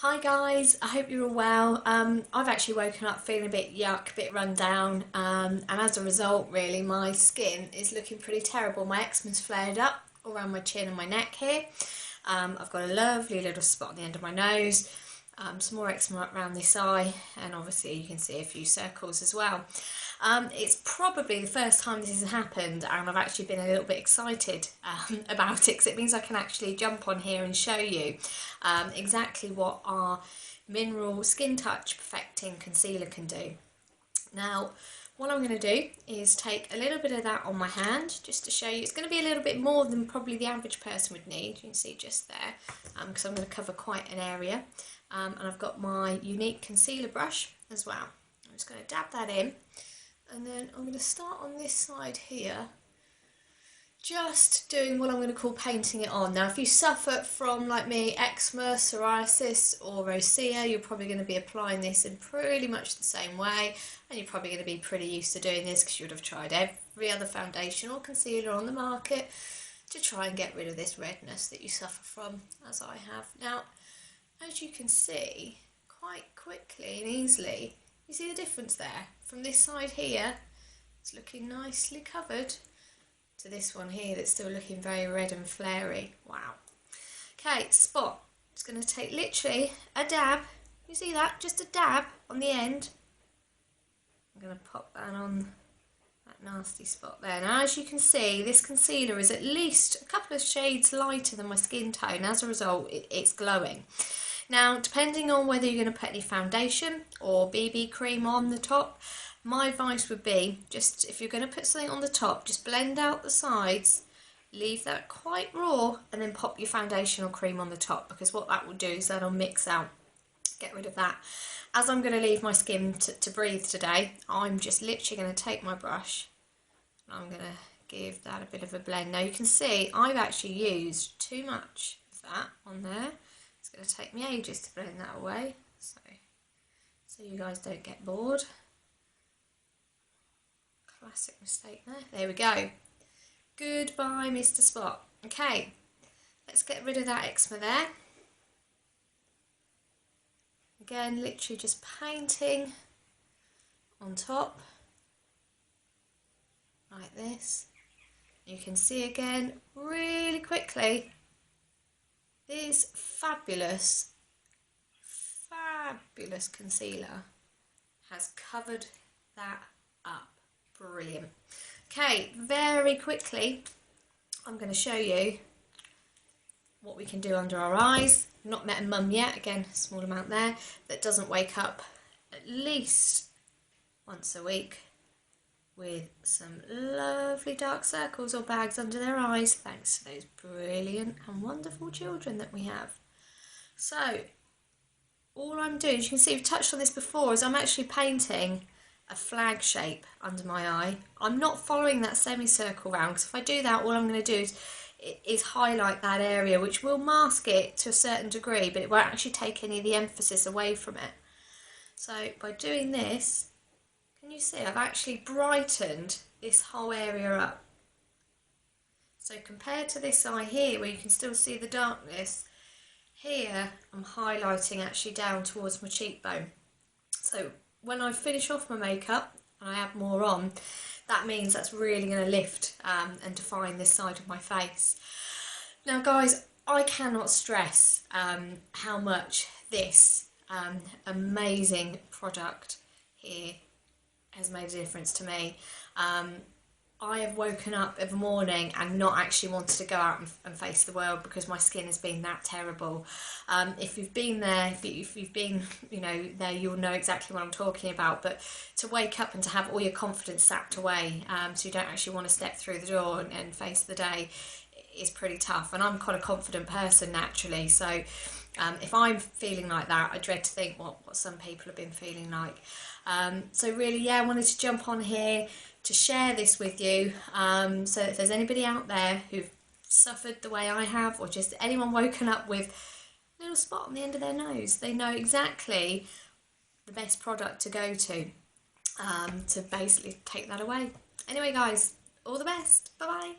Hi guys, I hope you're all well. I've actually woken up feeling a bit yuck, a bit run down, and as a result really my skin is looking pretty terrible. My eczema's flared up all around my chin and my neck here. I've got a lovely little spot on the end of my nose, some more eczema around this eye, and obviously you can see a few circles as well. It's probably the first time this has happened, and I've actually been a little bit excited about it because it means I can actually jump on here and show you exactly what our mineral skin touch perfecting concealer can do. Now, what I'm going to do is take a little bit of that on my hand just to show you. It's going to be a little bit more than probably the average person would need. You can see just there, because I'm going to cover quite an area. And I've got my unique concealer brush as well. I'm just going to dab that in, and then I'm going to start on this side here, just doing what I'm going to call painting it on. Now, if you suffer from, like me, eczema, psoriasis or rosacea, you're probably going to be applying this in pretty much the same way, and you're probably going to be pretty used to doing this because you would have tried every other foundation or concealer on the market to try and get rid of this redness that you suffer from, as I have. Now, as you can see, quite quickly and easily, you see the difference there. From this side here, it's looking nicely covered, to this one here that's still looking very red and flary. Wow. Okay, spot. Just going to take literally a dab. You see that? Just a dab on the end. I'm going to pop that on that nasty spot there. Now, as you can see, this concealer is at least a couple of shades lighter than my skin tone. As a result, it's glowing. Now, depending on whether you're going to put any foundation or BB cream on the top, my advice would be, just if you're going to put something on the top, just blend out the sides, leave that quite raw, and then pop your foundation or cream on the top, because what that will do is that'll mix out, get rid of that. As I'm going to leave my skin to breathe today, I'm just literally going to take my brush and I'm going to give that a bit of a blend. Now you can see I've actually used too much of that on there. It's going to take me ages to blend that away, so you guys don't get bored. Classic mistake there. There we go. Goodbye, Mr. Spot. Okay, let's get rid of that eczema there. Again, literally just painting on top, like this. You can see again, really quickly, this fabulous concealer has covered that up. Brilliant. Okay, very quickly, I'm going to show you what we can do under our eyes. I've not met a mum yet, again, a small amount there, that doesn't wake up at least once a week with some lovely dark circles or bags under their eyes, thanks to those brilliant and wonderful children that we have. So, all I'm doing, as you can see, we've touched on this before, is I'm actually painting a flag shape under my eye. I'm not following that semicircle round, because if I do that, all I'm going to do is highlight that area, which will mask it to a certain degree, but it won't actually take any of the emphasis away from it. So by doing this, can you see I've actually brightened this whole area up. So compared to this eye here, where you can still see the darkness, here I'm highlighting actually down towards my cheekbone. So when I finish off my makeup and I add more on, that means that's really going to lift and define this side of my face. Now guys, I cannot stress how much this amazing product here has made a difference to me. I have woken up every morning and not actually wanted to go out and face the world because my skin has been that terrible. If you've been there, if you've been, there, you'll know exactly what I'm talking about. But to wake up and to have all your confidence sapped away, so you don't actually want to step through the door and face the day, is pretty tough. And I'm quite a confident person naturally, so if I'm feeling like that, I dread to think what some people have been feeling like. So really, yeah, I wanted to jump on here to share this with you, so if there's anybody out there who've suffered the way I have, or just anyone woken up with a little spot on the end of their nose, they know exactly the best product to go to basically take that away. Anyway guys, all the best, bye bye.